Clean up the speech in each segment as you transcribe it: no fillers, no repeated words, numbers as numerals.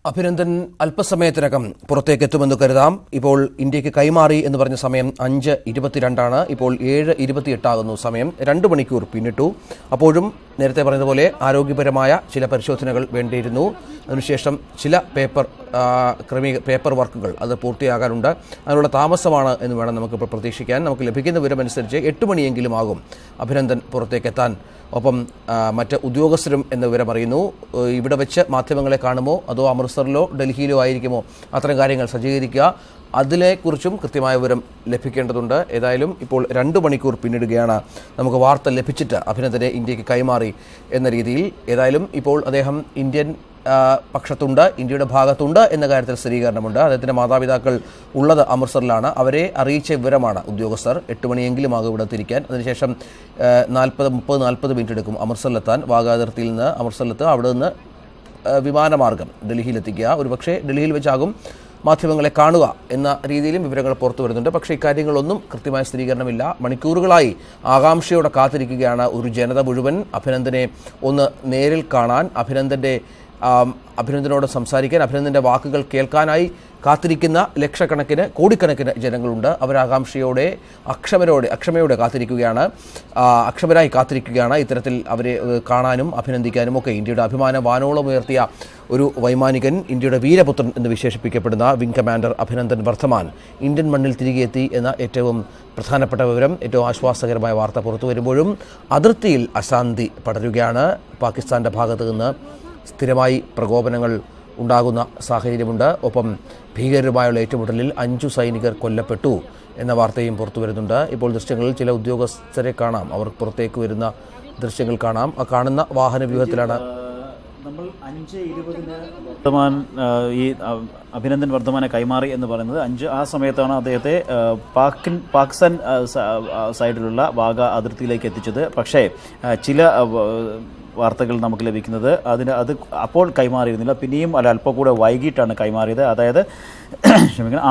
അഭിനന്ദൻ അല്പസമയത്തിനകം പുറത്തേക്കെത്തുമെന്ന് കരുതാം. ഇപ്പോൾ ഇന്ത്യക്ക് കൈമാറി എന്ന് പറഞ്ഞ സമയം 5:22 ഇപ്പോൾ 7:28 സമയം. 2 മണിക്കൂർ പിന്നിട്ടു. അപ്പോഴും നേരത്തെ പറഞ്ഞതുപോലെ ആരോഗ്യപരമായ ചില പരിശോധനകൾ വേണ്ടിയിരുന്നു. അതിനുശേഷം ചില പേപ്പർ വർക്കുകൾ അത് പൂർത്തിയാകാനുണ്ട്. അതിനുള്ള താമസമാണ് എന്ന് വേണം നമുക്കിപ്പോൾ പ്രതീക്ഷിക്കാൻ. നമുക്ക് ലഭിക്കുന്ന വിവരമനുസരിച്ച് 8 മണിയെങ്കിലും ആകും അഭിനന്ദൻ പുറത്തേക്കെത്താൻ. ഒപ്പം മറ്റ് ഉദ്യോഗസ്ഥരും എന്ന വിവരം അറിയുന്നു. ഇവിടെ വെച്ച് മാധ്യമങ്ങളെ കാണുമോ അതോ അമൃത്സറിലോ ഡൽഹിയിലോ ആയിരിക്കുമോ അത്തരം കാര്യങ്ങൾ സജ്ജീകരിക്കുക, അതിനെക്കുറിച്ചും കൃത്യമായ വിവരം ലഭിക്കേണ്ടതുണ്ട്. ഏതായാലും ഇപ്പോൾ 2 മണിക്കൂർ പിന്നിടുകയാണ് നമുക്ക് വാർത്ത ലഭിച്ചിട്ട് അഭിനന്ദനെ ഇന്ത്യക്ക് കൈമാറി എന്ന രീതിയിൽ. ഏതായാലും ഇപ്പോൾ അദ്ദേഹം ഇന്ത്യൻ പക്ഷത്തുണ്ട്, ഇന്ത്യയുടെ ഭാഗത്തുണ്ട് എന്ന കാര്യത്തിൽ സ്ഥിരീകരണമുണ്ട്. അദ്ദേഹത്തിൻ്റെ മാതാപിതാക്കൾ ഉള്ളത് അമൃത്സറിലാണ്. അവരെ അറിയിച്ച വിവരമാണ് ഉദ്യോഗസ്ഥർ. 8 മണിയെങ്കിലും ആകും ഇവിടെ തിരിക്കാൻ. അതിനുശേഷം 30-40 മിനിറ്റ് എടുക്കും അമൃത്സറിലെത്താൻ. വാഗാ അതിർത്തിയിൽ നിന്ന് അമൃത്സറിലെത്തുക, അവിടെ നിന്ന് വിമാനമാർഗം ഡൽഹിയിലെത്തിക്കുക. ഒരുപക്ഷെ ഡൽഹിയിൽ വെച്ചാകും മാധ്യമങ്ങളെ കാണുക എന്ന രീതിയിലും വിവരങ്ങൾ പുറത്തു വരുന്നുണ്ട്. പക്ഷേ ഇക്കാര്യങ്ങളൊന്നും കൃത്യമായ സ്ഥിരീകരണമില്ല. മണിക്കൂറുകളായി ആകാംക്ഷയോടെ കാത്തിരിക്കുകയാണ് ഒരു ജനത മുഴുവൻ അഭിനന്ദനെ ഒന്ന് നേരിൽ കാണാൻ, അഭിനന്ദനോട് സംസാരിക്കാൻ, അഭിനന്ദൻ്റെ വാക്കുകൾ കേൾക്കാനായി കാത്തിരിക്കുന്ന ലക്ഷക്കണക്കിന് കോടിക്കണക്കിന് ജനങ്ങളുണ്ട്. അവരാകാംക്ഷയോടെ അക്ഷമയോടെ അക്ഷമരായി കാത്തിരിക്കുകയാണ് ഇത്തരത്തിൽ അവരെ കാണാനും അഭിനന്ദിക്കാനും ഒക്കെ. ഇന്ത്യയുടെ അഭിമാന വാനോളം ഉയർത്തിയ ഒരു വൈമാനികൻ, ഇന്ത്യയുടെ വീരപുത്രൻ എന്ന് വിശേഷിപ്പിക്കപ്പെടുന്ന wing commander Abhinandan Varthaman Indian മണ്ണിൽ തിരികെ എത്തി എന്ന ഏറ്റവും പ്രധാനപ്പെട്ട വിവരം, ഏറ്റവും ആശ്വാസകരമായ വാർത്ത പുറത്തു വരുമ്പോഴും അതിർത്തിയിൽ അശാന്തി പടരുകയാണ്. പാകിസ്ഥാൻ്റെ ഭാഗത്തു നിന്ന് സ്ഥിരമായി പ്രകോപനങ്ങൾ ഉണ്ടാകുന്ന സാഹചര്യമുണ്ട്. ഒപ്പം ഭീകരരുമായുള്ള ഏറ്റുമുട്ടലിൽ 5 സൈനികർ കൊല്ലപ്പെട്ടു എന്ന വാർത്തയും പുറത്തു വരുന്നുണ്ട്. ഇപ്പോൾ ദൃശ്യങ്ങളിൽ ചില ഉദ്യോഗസ്ഥരെ കാണാം, അവർ പുറത്തേക്ക് വരുന്ന ദൃശ്യങ്ങൾ കാണാം. ആ കാണുന്ന വാഹന വ്യൂഹത്തിലാണ് നമ്മൾ 5:20 ഈ അഭിനന്ദൻ വർദ്ധമാനെ കൈമാറി എന്ന് പറയുന്നത്. ആ സമയത്താണ് അദ്ദേഹത്തെ പാകിസ്ഥാൻ സൈഡിലുള്ള വാഗ അതിർത്തിയിലേക്ക് എത്തിച്ചത്. പക്ഷേ ചില വാർത്തകൾ നമുക്ക് ലഭിക്കുന്നത് അത് അപ്പോൾ കൈമാറിയിരുന്നില്ല, പിന്നെയും അല്പം കൂടെ വൈകിട്ടാണ് കൈമാറിയത്. അതായത്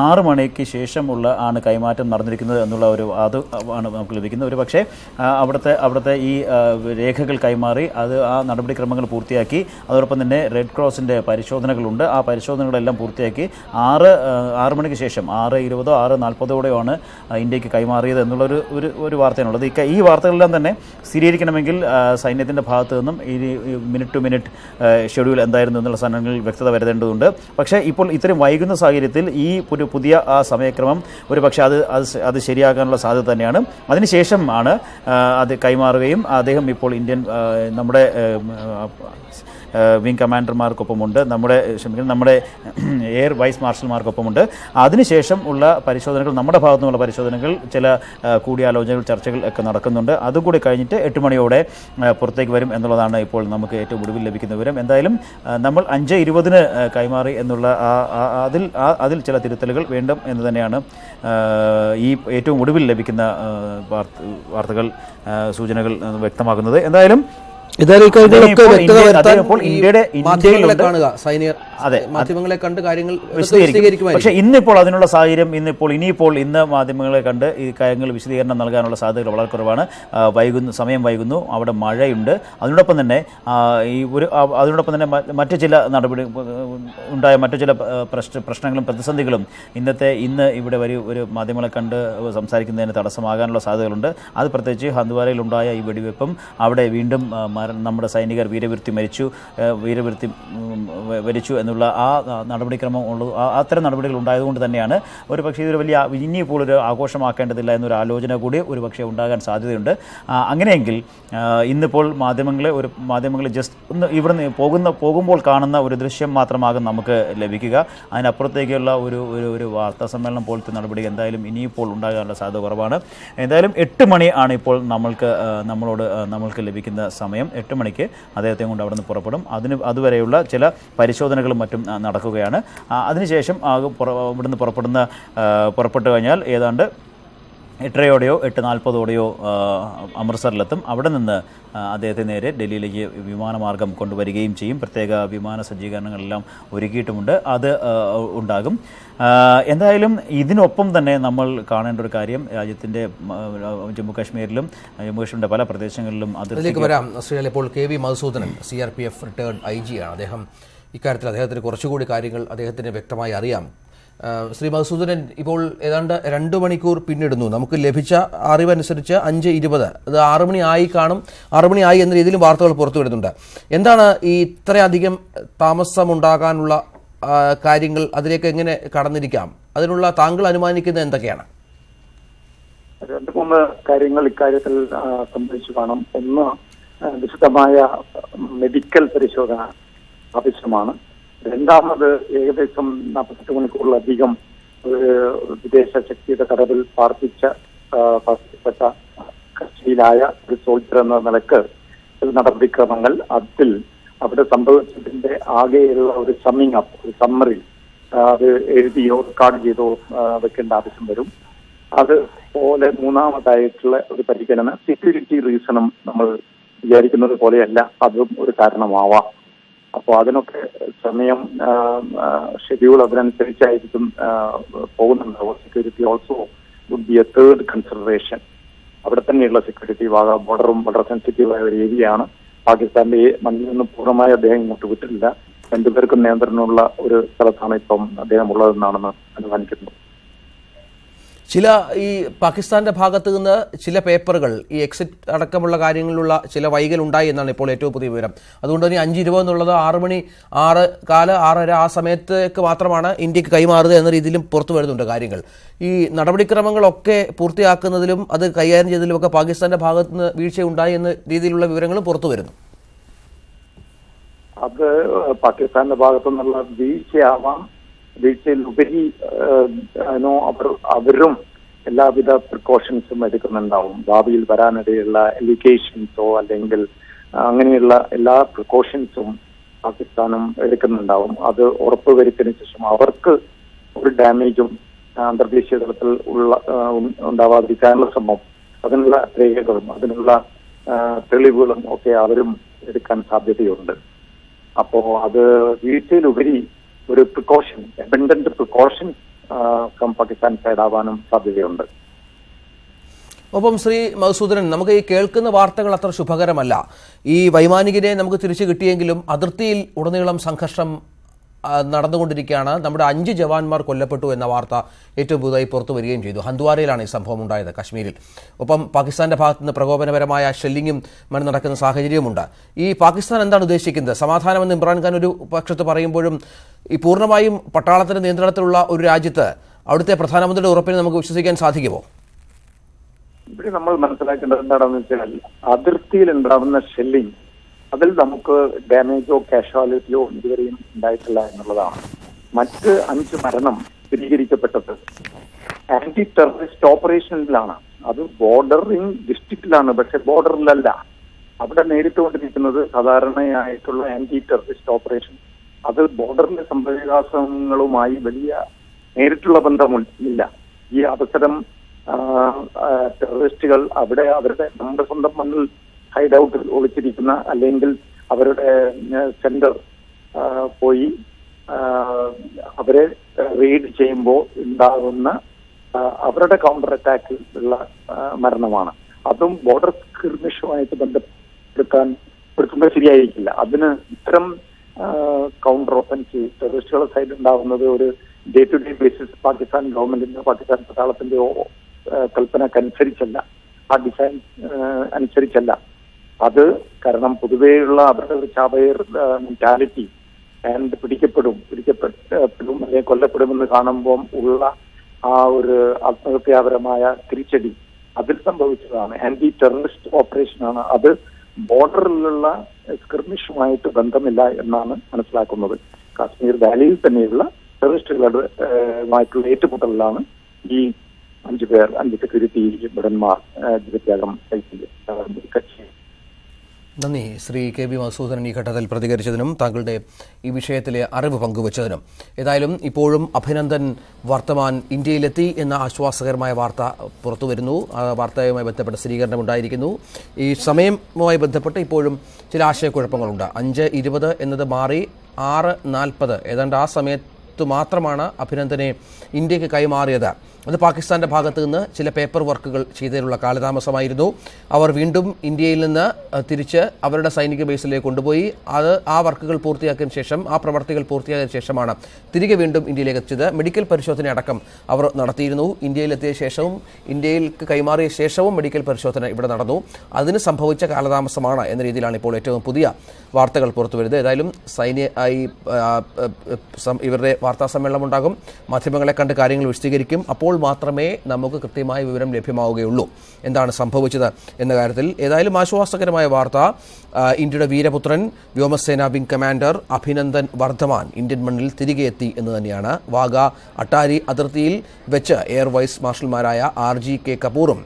6 മണിക്ക് ശേഷമുള്ള ആണ് കൈമാറ്റം നടന്നിരിക്കുന്നത് എന്നുള്ള അത് ആണ് നമുക്ക് ലഭിക്കുന്നത്. ഒരു പക്ഷേ അവിടുത്തെ ഈ രേഖകൾ കൈമാറി ആ നടപടിക്രമങ്ങൾ പൂർത്തിയാക്കി. അതോടൊപ്പം തന്നെ റെഡ് ക്രോസിൻ്റെ പരിശോധനകളുണ്ട്. ആ പരിശോധനകളെല്ലാം പൂർത്തിയാക്കി 6 മണിക്ക് ശേഷം 6:20 6:40 ഇന്ത്യക്ക് കൈമാറിയത് എന്നുള്ള ഒരു വാർത്തയാണുള്ളത്. ഈ വാർത്തകളെല്ലാം തന്നെ സ്ഥിരീകരിക്കണമെങ്കിൽ സൈന്യത്തിൻ്റെ ഭാഗത്തു നിന്നും ഈ മിനിറ്റ് ടു മിനിറ്റ് ഷെഡ്യൂൾ എന്തായിരുന്നു എന്നുള്ള സാധനങ്ങളിൽ വ്യക്തത വരുത്തേണ്ടതുണ്ട്. പക്ഷേ ഇപ്പോൾ ഇത്രയും വൈകുന്ന സാഹചര്യത്തിൽ ഈ പുതിയ ആ സമയക്രമം ഒരു പക്ഷേ അത് ശരിയാക്കാനുള്ള സാധ്യത തന്നെയാണ്. അതിനുശേഷം ആണ് അത് കൈമാറുകയും അദ്ദേഹം ഇപ്പോൾ നമ്മുടെ വിംഗ് കമാൻഡർമാർക്കൊപ്പമുണ്ട്, നമ്മുടെ എയർ വൈസ് മാർഷൽമാർക്കൊപ്പമുണ്ട്. അതിനുശേഷം ഉള്ള പരിശോധനകൾ, നമ്മുടെ ഭാഗത്തു നിന്നുള്ള പരിശോധനകൾ, ചില കൂടിയാലോചനകൾ, ചർച്ചകൾ ഒക്കെ നടക്കുന്നുണ്ട്. അതും കൂടി കഴിഞ്ഞിട്ട് 8 മണിയോടെ പുറത്തേക്ക് വരും എന്നുള്ളതാണ് ഇപ്പോൾ നമുക്ക് ഏറ്റവും ഒടുവിൽ ലഭിക്കുന്ന വിവരം. എന്തായാലും നമ്മൾ 5:20 കൈമാറി എന്നുള്ള അതിൽ ചില തിരുത്തലുകൾ വേണ്ടും എന്ന് തന്നെയാണ് ഈ ഏറ്റവും ഒടുവിൽ ലഭിക്കുന്ന വാർത്തകൾ, സൂചനകൾ വ്യക്തമാക്കുന്നത്. എന്തായാലും മാധ്യമങ്ങളെ കാണുക, സൈനികർ മാധ്യമങ്ങളെ കണ്ട് കാര്യങ്ങൾ വിശദീകരിക്കും. പക്ഷേ ഇന്നിപ്പോൾ അതിനുള്ള സാഹചര്യം ഇന്ന് മാധ്യമങ്ങളെ കണ്ട് ഈ കാര്യങ്ങൾ വിശദീകരണം നൽകാനുള്ള സാധ്യതകൾ വളരെ കുറവാണ്. സമയം വൈകുന്നു, അവിടെ മഴയുണ്ട്. അതിനോടൊപ്പം തന്നെ മറ്റു ചില മറ്റു ചില പ്രശ്നങ്ങളും പ്രതിസന്ധികളും ഇന്ന് ഇവിടെ ഒരു മാധ്യമങ്ങളെ കണ്ട് സംസാരിക്കുന്നതിന് തടസ്സമാകാനുള്ള സാധ്യതകളുണ്ട്. അത് പ്രത്യേകിച്ച് ഹന്ദ്വാരയിലുണ്ടായ ഈ വെടിവെപ്പും അവിടെ വീണ്ടും നമ്മുടെ സൈനികർ വീരവൃത്തി വരിച്ചു എന്നുള്ള ആ നടപടിക്രമം അത്തരം നടപടികൾ ഉണ്ടായതുകൊണ്ട് തന്നെയാണ് ഒരു പക്ഷേ ഇതൊരു ഇനിയിപ്പോൾ ഒരു ആഘോഷമാക്കേണ്ടതില്ല എന്നൊരു ആലോചന കൂടി ഒരു പക്ഷേ ഉണ്ടാകാൻ സാധ്യതയുണ്ട്. അങ്ങനെയെങ്കിൽ ഇന്നിപ്പോൾ മാധ്യമങ്ങൾ ജസ്റ്റ് ഒന്ന് ഇവിടുന്ന് പോകുമ്പോൾ കാണുന്ന ഒരു ദൃശ്യം മാത്രമാകും നമുക്ക് ലഭിക്കുക. അതിനപ്പുറത്തേക്കുള്ള ഒരു വാർത്താ സമ്മേളനം പോലത്തെ നടപടി എന്തായാലും ഇനിയിപ്പോൾ ഉണ്ടാകാനുള്ള സാധ്യത കുറവാണ്. എന്തായാലും 8 മണി ആണ് ഇപ്പോൾ നമ്മൾക്ക് ലഭിക്കുന്ന സമയം. 8 മണിക്ക് അദ്ദേഹത്തെ കൊണ്ട് അവിടെ നിന്ന് പുറപ്പെടും. അതുവരെയുള്ള ചില പരിശോധനകളും മറ്റും നടക്കുകയാണ്. അതിനുശേഷം ഇവിടുന്ന് പുറപ്പെട്ടു കഴിഞ്ഞാൽ ഏതാണ്ട് 8:30 8:40 അമൃത്സറിലെത്തും. അവിടെ നിന്ന് അദ്ദേഹത്തെ നേരെ ഡൽഹിയിലേക്ക് വിമാനമാർഗം കൊണ്ടുവരികയും ചെയ്യും. പ്രത്യേക വിമാന സജ്ജീകരണങ്ങളെല്ലാം ഒരുക്കിയിട്ടുമുണ്ട്, അത് ഉണ്ടാകും. എന്തായാലും ഇതിനൊപ്പം തന്നെ നമ്മൾ കാണേണ്ട ഒരു കാര്യം, രാജ്യത്തിൻ്റെ ജമ്മുകാശ്മീരിൻ്റെ പല പ്രദേശങ്ങളിലും അതിലേക്ക് വരാം. ശ്രീ ഇപ്പോൾ K V Madhusudanan CRPF retired IG ആണ്. അദ്ദേഹം ഇക്കാര്യത്തിൽ അദ്ദേഹത്തിന് കുറച്ചുകൂടി കാര്യങ്ങൾ അദ്ദേഹത്തിന് വ്യക്തമായി അറിയാം. ശ്രീ മധുസൂദനൻ, ഇപ്പോൾ ഏതാണ്ട് 2 മണിക്കൂർ പിന്നിടുന്നു. നമുക്ക് ലഭിച്ച അറിവനുസരിച്ച് 5:20, അത് 6 മണി ആയി കാണും, 6 മണി ആയി എന്ന രീതിയിലും വാർത്തകൾ പുറത്തു വരുന്നുണ്ട്. എന്താണ് ഈ ഇത്രയധികം താമസമുണ്ടാകാനുള്ള കാര്യങ്ങൾ? അതിലേക്ക് എങ്ങനെ കടന്നിരിക്കാം? അതിനുള്ള താങ്കൾ അനുമാനിക്കുന്നത് എന്തൊക്കെയാണ്? 2-3 കാര്യങ്ങൾ ഇക്കാര്യത്തിൽ സംഭവിച്ചു കാണും. ഒന്ന്, വിശദമായ മെഡിക്കൽ പരിശോധന ആവശ്യമാണ്. രണ്ടാമത്, ഏകദേശം 48 മണിക്കൂറിലധികം വിദേശ ശക്തിയുടെ തടവിൽ പാർപ്പിക്കപ്പെട്ട കസ്റ്റഡിയിലായ ഒരു സോൾജർ എന്ന നിലക്ക് നടപടിക്രമങ്ങൾ, അതിൽ അവിടെ സംഭവിച്ചതിന്റെ ആകെയുള്ള ഒരു സമ്മിങ് അപ്പ്, ഒരു സമ്മറി അത് എഴുതിയോ റെക്കോർഡ് ചെയ്തോ വെക്കേണ്ട ആവശ്യം വരും. അതുപോലെ മൂന്നാമതായിട്ടുള്ള ഒരു പരിഗണന, സെക്യൂരിറ്റി റീസണും നമ്മൾ വിചാരിക്കുന്നത് പോലെയല്ല, അതും ഒരു കാരണമാവാം. അപ്പോൾ അതിനൊക്കെ സമയം ഷെഡ്യൂൾ അതിനനുസരിച്ചായിരിക്കും പോകുന്നുണ്ടാവുക. Security also would be a third consideration. അവിടെ തന്നെയുള്ള സെക്യൂരിറ്റി ബോർഡറും വളരെ സെൻസിറ്റീവായ ഒരു ഏരിയയാണ്. പാകിസ്ഥാന്റെ മണ്ണിൽ നിന്ന് പൂർണ്ണമായി അദ്ദേഹം ഇങ്ങോട്ട് വിട്ടിട്ടില്ല. 2 പേർക്കും നിയന്ത്രണമുള്ള ഒരു സ്ഥലത്താണ് ഇപ്പം അദ്ദേഹം ഉള്ളതെന്നാണെന്ന് അനുമാനിക്കുന്നു. ചില ഈ പാകിസ്ഥാന്റെ ഭാഗത്തു നിന്ന് ചില പേപ്പറുകൾ, ഈ എക്സിറ്റ് അടക്കമുള്ള കാര്യങ്ങളിലുള്ള ചില വൈകലുണ്ടായി എന്നാണ് ഇപ്പോൾ ഏറ്റവും പുതിയ വിവരം. അതുകൊണ്ട് തന്നെ 5:20 എന്നുള്ളത് 6 മണി, 6:15 ആ സമയത്തേക്ക് മാത്രമാണ് ഇന്ത്യക്ക് കൈമാറുക എന്ന രീതിയിലും പുറത്തു വരുന്നുണ്ട് കാര്യങ്ങൾ. ഈ നടപടിക്രമങ്ങളൊക്കെ പൂർത്തിയാക്കുന്നതിലും അത് കൈകാര്യം ചെയ്തതിലുമൊക്കെ പാകിസ്ഥാന്റെ ഭാഗത്തു നിന്ന് വീഴ്ചയുണ്ടായി എന്ന രീതിയിലുള്ള വിവരങ്ങളും പുറത്തു വരുന്നു. അത് പാകിസ്ഥാന്റെ ഭാഗത്തു നിന്നുള്ള വീഴ്ചയാവാം. വീഴ്ചയിലുപരി അവരും എല്ലാവിധ പ്രിക്കോഷൻസും എടുക്കുന്നുണ്ടാവും. ഭാവിയിൽ വരാനിടയുള്ള എലിഗേഷൻസോ അല്ലെങ്കിൽ അങ്ങനെയുള്ള എല്ലാ പ്രിക്കോഷൻസും പാകിസ്ഥാനും എടുക്കുന്നുണ്ടാവും. അത് ഉറപ്പുവരുത്തിയതിനു ശേഷം അവർക്ക് ഒരു ഡാമേജും അന്തർദേശീയ തലത്തിൽ ഉണ്ടാവാതിരിക്കാനുള്ള ശ്രമം, അതിനുള്ള രേഖകളും അതിനുള്ള തെളിവുകളും ഒക്കെ അവരും എടുക്കാൻ സാധ്യതയുണ്ട്. അപ്പോ അത് വീഴ്ചയിലുപരി ഒരു precaution, abundant precaution from Pakistan side ആവാനും സാധ്യതയുണ്ട്. ഒപ്പം ശ്രീ മധുസൂദനൻ, നമുക്ക് ഈ കേൾക്കുന്ന വാർത്തകൾ അത്ര ശുഭകരമല്ല. ഈ വൈമാനികനെ നമുക്ക് തിരിച്ചു കിട്ടിയെങ്കിലും അതിർത്തിയിൽ ഉടനീളം സംഘർഷം നടന്നുകൊണ്ടിരിക്കുകയാണ്. നമ്മുടെ 5 ജവാന്മാർ കൊല്ലപ്പെട്ടു എന്ന വാർത്ത ഏറ്റവും പുതുതായി പുറത്തു വരികയും ചെയ്തു. ഹന്ദ്വാരയിലാണ് ഈ സംഭവം ഉണ്ടായത്, കശ്മീരിൽ. ഒപ്പം പാകിസ്ഥാന്റെ ഭാഗത്തു നിന്ന് പ്രകോപനപരമായ ഷെല്ലിങ്ങും നടക്കുന്ന സാഹചര്യമുണ്ട്. ഈ പാകിസ്ഥാൻ എന്താണ് ഉദ്ദേശിക്കുന്നത്? സമാധാനമെന്ന് ഇമ്രാൻഖാൻ ഒരു പക്ഷത്ത് പറയുമ്പോഴും ഈ പൂർണ്ണമായും പട്ടാളത്തിന്റെ നിയന്ത്രണത്തിലുള്ള ഒരു രാജ്യത്ത് അവിടുത്തെ പ്രധാനമന്ത്രിയുടെ ഉറപ്പിനെ നമുക്ക് വിശ്വസിക്കാൻ സാധിക്കുമോ? ഇവിടെ നമ്മൾ മനസ്സിലാക്കേണ്ടത് എന്താണെന്ന് വെച്ചാൽ, അതിർത്തിയിൽ ഉണ്ടാകുന്ന ഷെല്ലിംഗ്, അതിൽ നമുക്ക് ഡാമേജോ കാഷ്വാലിറ്റിയോ ഇതുവരെയും ഉണ്ടായിട്ടില്ല എന്നുള്ളതാണ്. മറ്റ് 5 മരണം സ്ഥിരീകരിക്കപ്പെട്ടത് ആന്റി ടെററിസ്റ്റ് ഓപ്പറേഷനിലാണ്. അത് ബോർഡറിംഗ് ഡിസ്ട്രിക്റ്റിലാണ്, പക്ഷെ ബോർഡറിലല്ല. അവിടെ നേരിട്ടുകൊണ്ടിരിക്കുന്നത് സാധാരണയായിട്ടുള്ള ആന്റി ടെററിസ്റ്റ് ഓപ്പറേഷൻ. അത് ബോർഡറിലെ സംഭവവികാസങ്ങളുമായി വലിയ നേരിട്ടുള്ള ബന്ധമില്ല. ഈ അവസരം ടെററിസ്റ്റുകൾ അവിടെ നമ്മുടെ സ്വന്തം മണ്ണിൽ ഹൈഡ് ഔട്ടിൽ ഒളിച്ചിരിക്കുന്ന, അല്ലെങ്കിൽ അവരുടെ സെന്റർ പോയി അവരെ റെയ്ഡ് ചെയ്യുമ്പോൾ ഉണ്ടാകുന്ന അവരുടെ കൗണ്ടർ അറ്റാക്കിൽ ഉള്ള മരണമാണ്. അതും ബോർഡർ സ്കിർമിഷുമായിട്ട് ബന്ധപ്പെടുത്തുമ്പോൾ ശരിയായിരിക്കില്ല. അതിന് ഇത്തരം കൗണ്ടർ ഒഫൻസീവ് ടെററിസ്റ്റുകളുടെ സൈഡ് ഉണ്ടാകുന്നത് ഒരു day to day basis Pakistan ഗവൺമെന്റിന്റെ, പാകിസ്ഥാൻ പട്ടാളത്തിന്റെ കൽപ്പനക്കനുസരിച്ചല്ല, ആ ഡിസൈൻ അനുസരിച്ചല്ല. അത് കാരണം പൊതുവെയുള്ള അവരുടെ ഒരു ചാബയർ മെന്റാലിറ്റി ആൻഡ് പിടിക്കപ്പെടും അല്ലെങ്കിൽ കൊല്ലപ്പെടുമെന്ന് കാണുമ്പോൾ ഉള്ള ആ ഒരു ആത്മഹത്യാപരമായ തിരിച്ചടി അതിൽ സംഭവിച്ചതാണ്. ആന്റി ടെററിസ്റ്റ് ഓപ്പറേഷനാണ്. അത് ബോർഡറിലുള്ള സ്കിർമിഷുമായിട്ട് ബന്ധമില്ല എന്നാണ് മനസ്സിലാക്കുന്നത്. കാശ്മീർ വാലിയിൽ തന്നെയുള്ള ടെററിസ്റ്റുകളുമായിട്ടുള്ള ഏറ്റുമുട്ടലിലാണ് ഈ 5 പേർ, 5 സെക്യൂരിറ്റി ഭടന്മാർ ജീവത്യാഗം കഴിച്ചത്. നന്ദി ശ്രീ KB മധുസൂദനൻ ഈ ഘട്ടത്തിൽ പ്രതികരിച്ചതിനും താങ്കളുടെ ഈ വിഷയത്തിലെ അറിവ് പങ്കുവച്ചതിനും. ഏതായാലും ഇപ്പോഴും അഭിനന്ദൻ വർത്തമാൻ ഇന്ത്യയിലെത്തി എന്ന ആശ്വാസകരമായ വാർത്ത പുറത്തു വരുന്നു. ആ വാർത്തയുമായി ബന്ധപ്പെട്ട സ്ഥിരീകരണം ഉണ്ടായിരിക്കുന്നു. ഈ സമയവുമായി ബന്ധപ്പെട്ട് ഇപ്പോഴും ചില ആശയക്കുഴപ്പങ്ങളുണ്ട്. 5:20 എന്നത് മാറി 6:40, ഏതാണ്ട് ആ സമയത്ത് സമയത്ത് മാത്രമാണ് അഭിനന്ദനെ ഇന്ത്യക്ക് കൈമാറിയത്. അത് പാകിസ്ഥാന്റെ ഭാഗത്തു നിന്ന് ചില പേപ്പർ വർക്കുകൾ ചെയ്തതിലുള്ള കാലതാമസമായിരുന്നു. അവർ വീണ്ടും ഇന്ത്യയിൽ നിന്ന് തിരിച്ച് അവരുടെ സൈനിക ബേസിലേക്ക് കൊണ്ടുപോയി ആ വർക്കുകൾ പൂർത്തിയാക്കിയ ശേഷം, ആ പ്രവർത്തികൾ പൂർത്തിയാക്കിയ ശേഷമാണ് തിരികെ വീണ്ടും ഇന്ത്യയിലേക്ക് എത്തിച്ചത്. മെഡിക്കൽ പരിശോധന അടക്കം അവർ നടത്തിയിരുന്നു. ഇന്ത്യയിലെത്തിയ ശേഷവും ഇന്ത്യയിലേക്ക് കൈമാറിയ ശേഷവും മെഡിക്കൽ പരിശോധന ഇവിടെ നടന്നു. അതിന് സംഭവിച്ച കാലതാമസമാണ് എന്ന രീതിയിലാണ് ഇപ്പോൾ ഏറ്റവും പുതിയ വാർത്തകൾ പുറത്തുവരുന്നത്. ഏതായാലും ഇവരുടെ വാർത്താ സമ്മേളനം ഉണ്ടാകും, മാധ്യമങ്ങളെ കണ്ട് കാര്യങ്ങൾ വിശദീകരിക്കും. അപ്പോൾ മാത്രമേ നമുക്ക് കൃത്യമായ വിവരം ലഭ്യമാവുകയുള്ളൂ എന്താണ് സംഭവിച്ചത് എന്ന കാര്യത്തിൽ. ഏതായാലും ആശ്വാസകരമായ വാർത്ത, ഇന്ത്യയുടെ വീരപുത്രൻ വ്യോമസേന wing commander Abhinandan Varthaman Indian മണ്ണിൽ തിരികെ എത്തി എന്ന് തന്നെയാണ്. വാഗ അട്ടാരി അതിർത്തിയിൽ വെച്ച് എയർ വൈസ് മാർഷൽമാരായ RG-K കപൂറും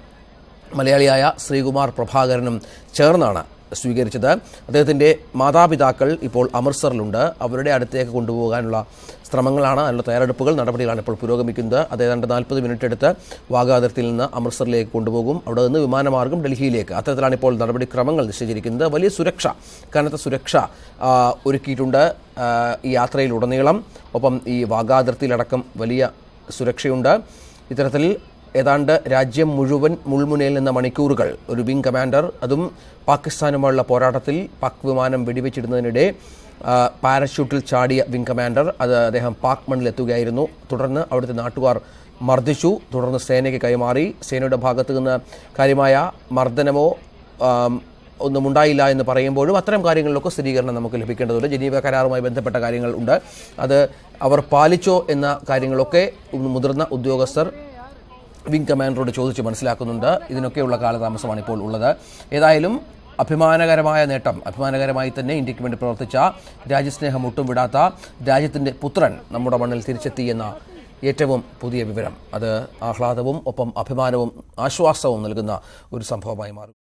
മലയാളിയായ ശ്രീകുമാർ പ്രഭാകരനും ചേർന്നാണ് സ്വീകരിച്ചത്. അദ്ദേഹത്തിൻ്റെ മാതാപിതാക്കൾ ഇപ്പോൾ അമൃത്സറിലുണ്ട്. അവരുടെ അടുത്തേക്ക് കൊണ്ടുപോകാനുള്ള ശ്രമങ്ങളാണ്, അതിനുള്ള തയ്യാറെടുപ്പുകൾ, നടപടികളാണ് ഇപ്പോൾ പുരോഗമിക്കുന്നത്. അത് ഏതാണ്ട് 40 മിനിറ്റ് എടുത്ത് വാഗാ അതിർത്തിയിൽ നിന്ന് അമൃത്സറിലേക്ക് കൊണ്ടുപോകും. അവിടെ നിന്ന് വിമാനമാർഗം ഡൽഹിയിലേക്ക്. അത്തരത്തിലാണ് ഇപ്പോൾ നടപടിക്രമങ്ങൾ നിശ്ചയിച്ചിരിക്കുന്നത്. വലിയ സുരക്ഷ, കനത്ത സുരക്ഷ ഒരുക്കിയിട്ടുണ്ട് ഈ യാത്രയിലുടനീളം. ഒപ്പം ഈ വാഗാ അതിർത്തിയിലടക്കം വലിയ സുരക്ഷയുണ്ട്. ഇത്തരത്തിൽ ഏതാണ്ട് രാജ്യം മുഴുവൻ മുൾമുനയിൽ നിന്ന മണിക്കൂറുകൾ ഒരു വിംഗ് കമാൻഡർ, അതും പാകിസ്ഥാനുമായുള്ള പോരാട്ടത്തിൽ പാക് വിമാനം വെടിവെച്ചിടുന്നതിനിടെ പാരച്യൂട്ടിൽ ചാടിയ വിംഗ് കമാൻഡർ, അദ്ദേഹം പാക് മണ്ണിലെത്തുകയായിരുന്നു. തുടർന്ന് അവിടുത്തെ നാട്ടുകാർ മർദ്ദിച്ചു. തുടർന്ന് സേനയ്ക്ക് കൈമാറി. സേനയുടെ ഭാഗത്തു നിന്ന് കാര്യമായ മർദ്ദനമോ ഒന്നും ഉണ്ടായില്ല എന്ന് പറയുമ്പോഴും അത്തരം കാര്യങ്ങളിലൊക്കെ സ്ഥിരീകരണം നമുക്ക് ലഭിക്കേണ്ടതുണ്ട്. ജനീവ കരാറുമായി ബന്ധപ്പെട്ട കാര്യങ്ങൾ ഉണ്ട്. അത് അവർ പാലിച്ചോ എന്ന കാര്യങ്ങളൊക്കെ മുതിർന്ന ഉദ്യോഗസ്ഥർ വിംഗ് കമാൻഡറോട് ചോദിച്ച് മനസ്സിലാക്കുന്നുണ്ട്. ഇതിനൊക്കെയുള്ള കാലതാമസമാണ് ഇപ്പോൾ ഉള്ളത്. ഏതായാലും അഭിമാനകരമായ നേട്ടം, അഭിമാനകരമായി തന്നെ ഇന്ത്യക്ക് വേണ്ടി പ്രവർത്തിച്ച, രാജ്യസ്നേഹം ഒട്ടും വിടാത്ത രാജ്യത്തിൻ്റെ പുത്രൻ നമ്മുടെ മണ്ണിൽ തിരിച്ചെത്തി എന്ന ഏറ്റവും പുതിയ വിവരം, അത് ആഹ്ലാദവും ഒപ്പം അഭിമാനവും ആശ്വാസവും നൽകുന്ന ഒരു സംഭവമായി മാറും.